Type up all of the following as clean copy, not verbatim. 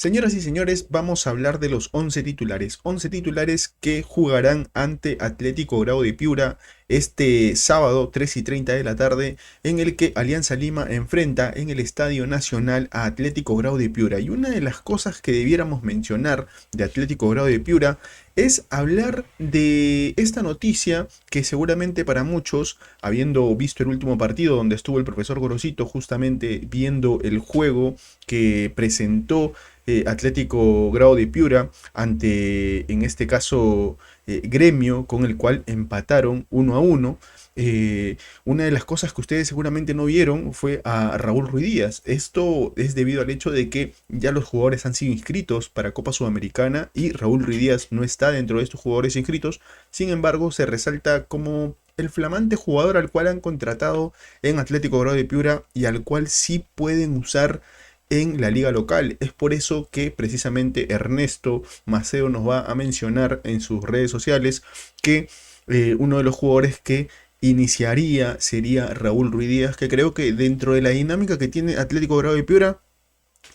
Señoras y señores, vamos a hablar de los 11 titulares. 11 titulares que jugarán ante Atlético Grau de Piura este sábado 3:30 de la tarde, en el que Alianza Lima enfrenta en el Estadio Nacional a Atlético Grau de Piura. Y una de las cosas que debiéramos mencionar de Atlético Grau de Piura es hablar de esta noticia que seguramente para muchos, habiendo visto el último partido donde estuvo el profesor Gorosito justamente viendo el juego que presentó Atlético Grau de Piura ante, en este caso, Gremio, con el cual empataron 1-1. Una de las cosas que ustedes seguramente no vieron fue a Raúl Ruiz Díaz. Esto es debido al hecho de que ya los jugadores han sido inscritos para Copa Sudamericana y Raúl Ruiz Díaz no está dentro de estos jugadores inscritos. Sin embargo, se resalta como el flamante jugador al cual han contratado en Atlético Grau de Piura y al cual sí pueden usar en la liga local. Es por eso que precisamente Ernesto Maceo nos va a mencionar en sus redes sociales que uno de los jugadores que iniciaría sería Raúl Ruiz Díaz, que creo que dentro de la dinámica que tiene Atlético Grau de Piura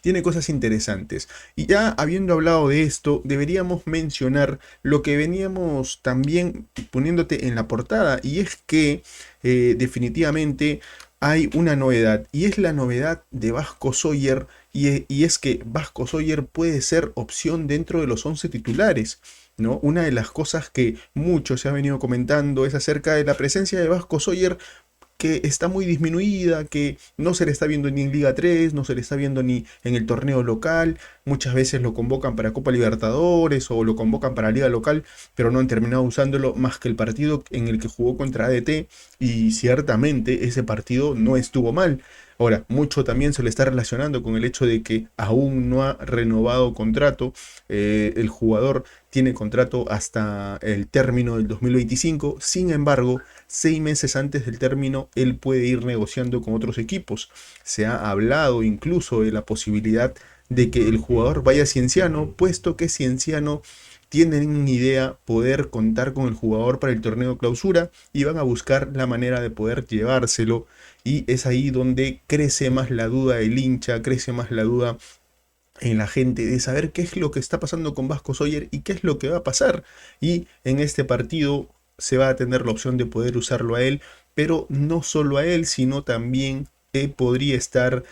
tiene cosas interesantes. Y ya habiendo hablado de esto, deberíamos mencionar lo que veníamos también poniéndote en la portada, y es que definitivamente hay una novedad, y es la novedad de Vasco Sawyer, y es que Vasco Sawyer puede ser opción dentro de los 11 titulares. ¿No? Una de las cosas que mucho se ha venido comentando es acerca de la presencia de Vasco Sawyer, que está muy disminuida, que no se le está viendo ni en Liga 3, no se le está viendo ni en el torneo local. Muchas veces lo convocan para Copa Libertadores o lo convocan para Liga local, pero no han terminado usándolo más que el partido en el que jugó contra ADT, y ciertamente ese partido no estuvo mal. Ahora, mucho también se le está relacionando con el hecho de que aún no ha renovado contrato. El jugador tiene contrato hasta el término del 2025. Sin embargo, 6 meses antes del término, él puede ir negociando con otros equipos. Se ha hablado incluso de la posibilidad de que el jugador vaya a Cienciano, puesto que Cienciano tienen idea poder contar con el jugador para el torneo clausura y van a buscar la manera de poder llevárselo, y es ahí donde crece más la duda del hincha, crece más la duda en la gente de saber qué es lo que está pasando con Vasco Sawyer y qué es lo que va a pasar. Y en este partido se va a tener la opción de poder usarlo a él, pero no solo a él, sino también podría estar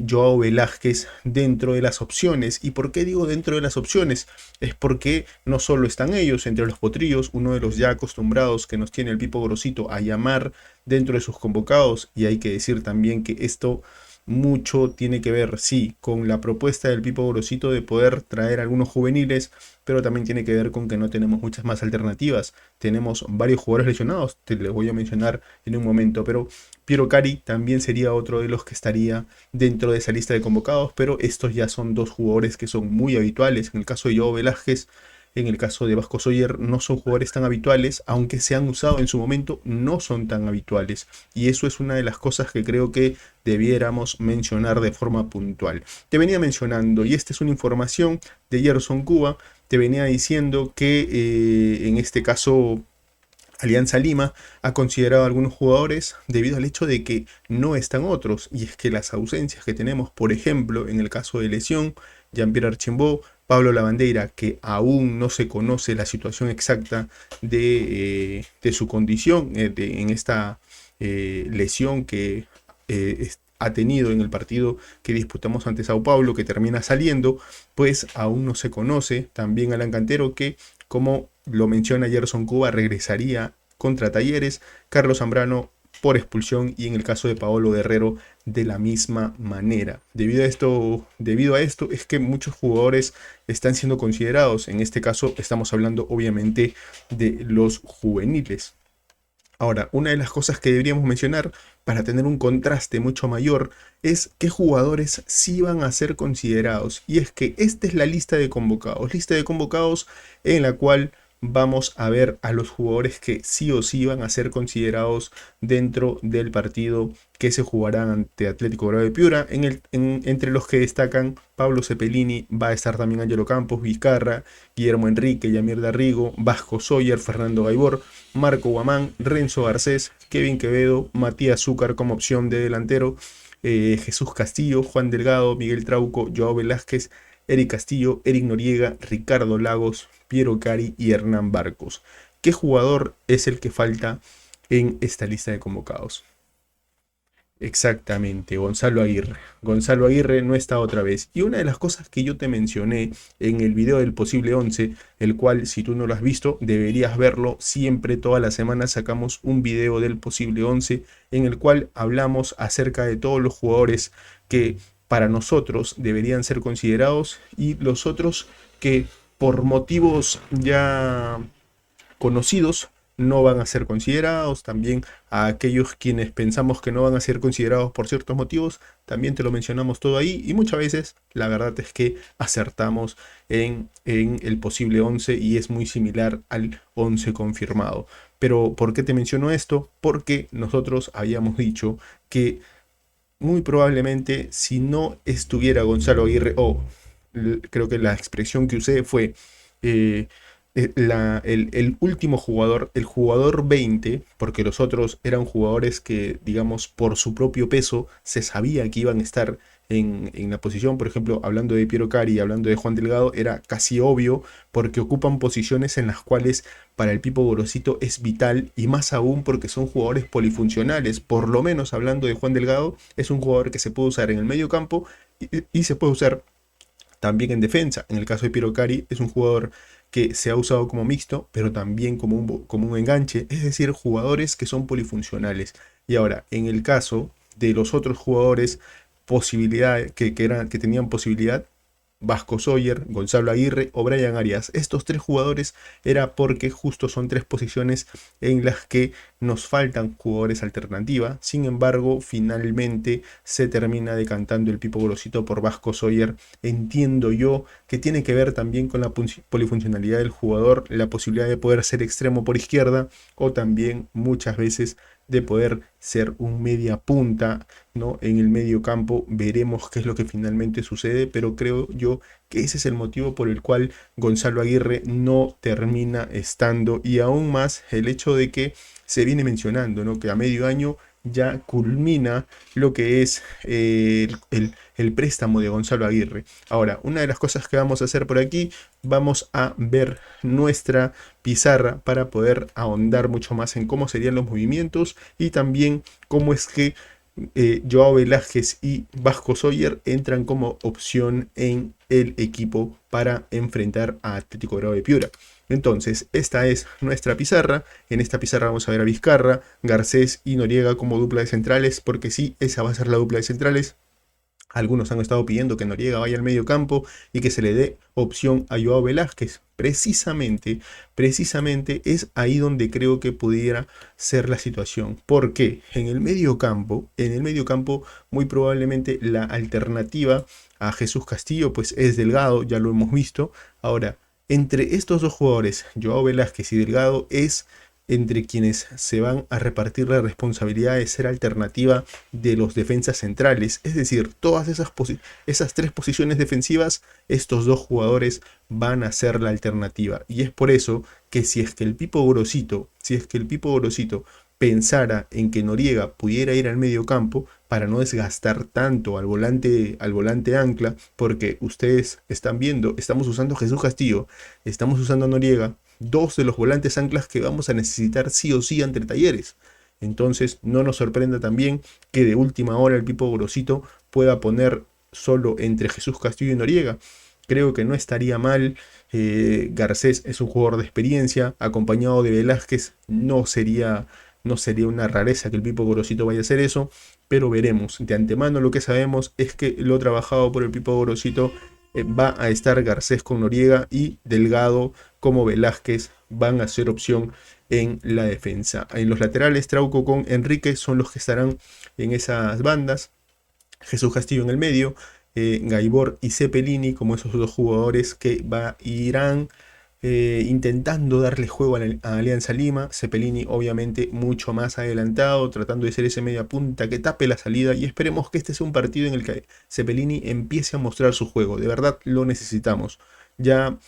Joao Velázquez dentro de las opciones. ¿Y por qué digo dentro de las opciones? Es porque no solo están ellos entre los potrillos, uno de los ya acostumbrados que nos tiene el Pipo Gorosito a llamar dentro de sus convocados, y hay que decir también que esto mucho tiene que ver, sí, con la propuesta del Pipo Gorosito de poder traer algunos juveniles, pero también tiene que ver con que no tenemos muchas más alternativas. Tenemos varios jugadores lesionados, te les voy a mencionar en un momento, pero Piero Cari también sería otro de los que estaría dentro de esa lista de convocados, pero estos ya son dos jugadores que son muy habituales. En el caso de Joao Velázquez, en el caso de Vasco Sawyer, no son jugadores tan habituales, aunque se han usado en su momento, no son tan habituales. Y eso es una de las cosas que creo que debiéramos mencionar de forma puntual. Te venía mencionando, y esta es una información de Gerson Cuba, te venía diciendo que en este caso Alianza Lima ha considerado a algunos jugadores debido al hecho de que no están otros, y es que las ausencias que tenemos, por ejemplo, en el caso de lesión, Jean-Pierre Archimbó, Pablo Lavandeira, que aún no se conoce la situación exacta de su condición en esta lesión que ha tenido en el partido que disputamos ante Sao Paulo, que termina saliendo, pues aún no se conoce. También Alan Cantero, que como lo menciona Gerson Cuba, regresaría contra Talleres, Carlos Zambrano por expulsión, y en el caso de Paolo Guerrero de la misma manera. Debido a esto es que muchos jugadores están siendo considerados. En este caso estamos hablando obviamente de los juveniles. Ahora, una de las cosas que deberíamos mencionar para tener un contraste mucho mayor es qué jugadores sí van a ser considerados. Y es que esta es la lista de convocados en la cual vamos a ver a los jugadores que sí o sí van a ser considerados dentro del partido que se jugará ante Atlético Grau de Piura. Entre los que destacan Pablo Cepelini, va a estar también Angelo Campos, Vizcarra, Guillermo Enrique, Yamir Darrigo, Vasco Sawyer, Fernando Gaibor, Marco Guamán, Renzo Garcés, Kevin Quevedo, Matías Zúcar como opción de delantero, Jesús Castillo, Juan Delgado, Miguel Trauco, Joao Velázquez Eric Castillo, Eric Noriega, Ricardo Lagos, Piero Cari y Hernán Barcos. ¿Qué jugador es el que falta en esta lista de convocados? Exactamente, Gonzalo Aguirre. Gonzalo Aguirre no está otra vez. Y una de las cosas que yo te mencioné en el video del posible 11, el cual si tú no lo has visto, deberías verlo. Siempre, todas las semanas sacamos un video del posible 11 en el cual hablamos acerca de todos los jugadores que para nosotros deberían ser considerados y los otros que por motivos ya conocidos no van a ser considerados, también a aquellos quienes pensamos que no van a ser considerados por ciertos motivos, también te lo mencionamos todo ahí y muchas veces la verdad es que acertamos en el posible 11 y es muy similar al 11 confirmado. Pero ¿por qué te menciono esto? Porque nosotros habíamos dicho que muy probablemente si no estuviera Gonzalo Aguirre, o creo que la expresión que usé fue eh, el último jugador, el jugador 20, porque los otros eran jugadores que, digamos, por su propio peso se sabía que iban a estar en la posición. Por ejemplo, hablando de Piero Cari y hablando de Juan Delgado, era casi obvio porque ocupan posiciones en las cuales para el Pipo Gorosito es vital y más aún porque son jugadores polifuncionales. Por lo menos hablando de Juan Delgado, es un jugador que se puede usar en el medio campo y se puede usar también en defensa. En el caso de Piero Cari es un jugador que se ha usado como mixto, pero también como un enganche, es decir, jugadores que son polifuncionales. Y ahora, en el caso de los otros jugadores que tenían posibilidad, Vasco Sawyer, Gonzalo Aguirre o Brian Arias. Estos tres jugadores era porque justo son tres posiciones en las que nos faltan jugadores alternativa. Sin embargo, finalmente se termina decantando el Pipo Gorosito por Vasco Sawyer. Entiendo yo que tiene que ver también con la polifuncionalidad del jugador, la posibilidad de poder ser extremo por izquierda o también muchas veces de poder ser un media punta, ¿no? En el medio campo veremos qué es lo que finalmente sucede, pero creo yo que ese es el motivo por el cual Gonzalo Aguirre no termina estando y aún más el hecho de que se viene mencionando, ¿no? Que a medio año ya culmina lo que es el préstamo de Gonzalo Aguirre. Ahora, una de las cosas que vamos a hacer por aquí, vamos a ver nuestra pizarra para poder ahondar mucho más en cómo serían los movimientos y también cómo es que Joao Velázquez y Vasco Sawyer entran como opción en el equipo para enfrentar a Atlético Grau de Piura. Entonces, esta es nuestra pizarra. En esta pizarra vamos a ver a Vizcarra, Garcés y Noriega como dupla de centrales, porque sí, esa va a ser la dupla de centrales. Algunos han estado pidiendo que Noriega vaya al medio campo y que se le dé opción a Joao Velázquez. Precisamente es ahí donde creo que pudiera ser la situación. Porque en el medio campo muy probablemente la alternativa a Jesús Castillo pues es Delgado, ya lo hemos visto. Ahora, entre estos dos jugadores, Joao Velázquez y Delgado, es entre quienes se van a repartir la responsabilidad de ser alternativa de los defensas centrales. Es decir, todas esas tres posiciones defensivas, estos dos jugadores van a ser la alternativa. Y es por eso que si es que el Pipo Gorosito pensara en que Noriega pudiera ir al medio campo para no desgastar tanto al volante ancla, porque ustedes están viendo, estamos usando a Jesús Castillo, estamos usando a Noriega, dos de los volantes anclas que vamos a necesitar sí o sí ante Talleres. Entonces no nos sorprenda también que de última hora el Pipo Gorosito pueda poner solo entre Jesús Castillo y Noriega. Creo que no estaría mal. Garcés es un jugador de experiencia, acompañado de Velázquez no sería una rareza que el Pipo Gorosito vaya a hacer eso, pero veremos. De antemano lo que sabemos es que lo trabajado por el Pipo Gorosito va a estar Garcés con Noriega y Delgado como Velázquez van a ser opción en la defensa. En los laterales, Trauco con Enrique son los que estarán en esas bandas. Jesús Castillo en el medio, Gaibor y Cepelini como esos dos jugadores que irán intentando darle juego a Alianza Lima. Cepelini obviamente mucho más adelantado, tratando de ser ese media punta que tape la salida y esperemos que este sea un partido en el que Cepelini empiece a mostrar su juego. De verdad lo necesitamos. Ya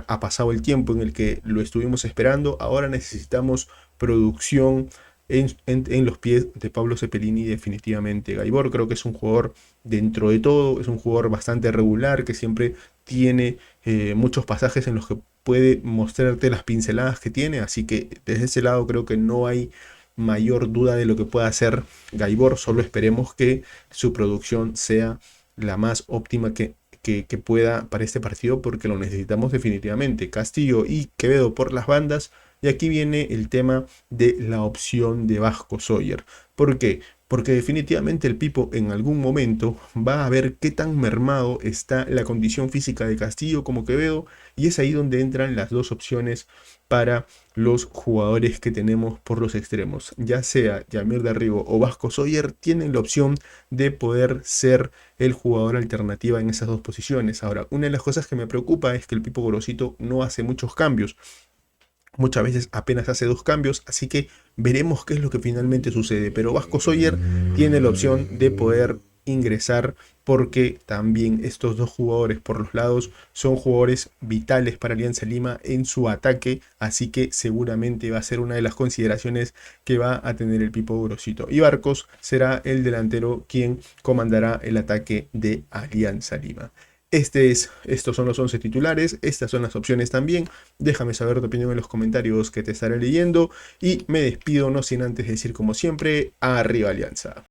ha pasado el tiempo en el que lo estuvimos esperando, ahora necesitamos producción en los pies de Pablo Cepelini definitivamente. Gaibor creo que es un jugador, dentro de todo, es un jugador bastante regular, que siempre tiene muchos pasajes en los que puede mostrarte las pinceladas que tiene, así que desde ese lado creo que no hay mayor duda de lo que pueda hacer Gaibor, solo esperemos que su producción sea la más óptima que pueda para este partido, porque lo necesitamos definitivamente. Castillo y Quevedo por las bandas, y aquí viene el tema de la opción de Vasco Sawyer. ¿Por qué? Porque definitivamente el Pipo en algún momento va a ver qué tan mermado está la condición física de Castillo como Quevedo, y es ahí donde entran las dos opciones para los jugadores que tenemos por los extremos. Ya sea Yamir Derribo o Vasco Sawyer, tienen la opción de poder ser el jugador alternativa en esas dos posiciones. Ahora, una de las cosas que me preocupa es que el Pipo Gorosito no hace muchos cambios. Muchas veces apenas hace dos cambios, así que veremos qué es lo que finalmente sucede. Pero Vasco Sawyer tiene la opción de poder ingresar, porque también estos dos jugadores por los lados son jugadores vitales para Alianza Lima en su ataque, así que seguramente va a ser una de las consideraciones que va a tener el Pipo Gorosito. Y Barcos será el delantero quien comandará el ataque de Alianza Lima. Estos son los 11 titulares, estas son las opciones también. Déjame saber tu opinión en los comentarios, que te estaré leyendo. Y me despido no sin antes decir, como siempre, arriba Alianza.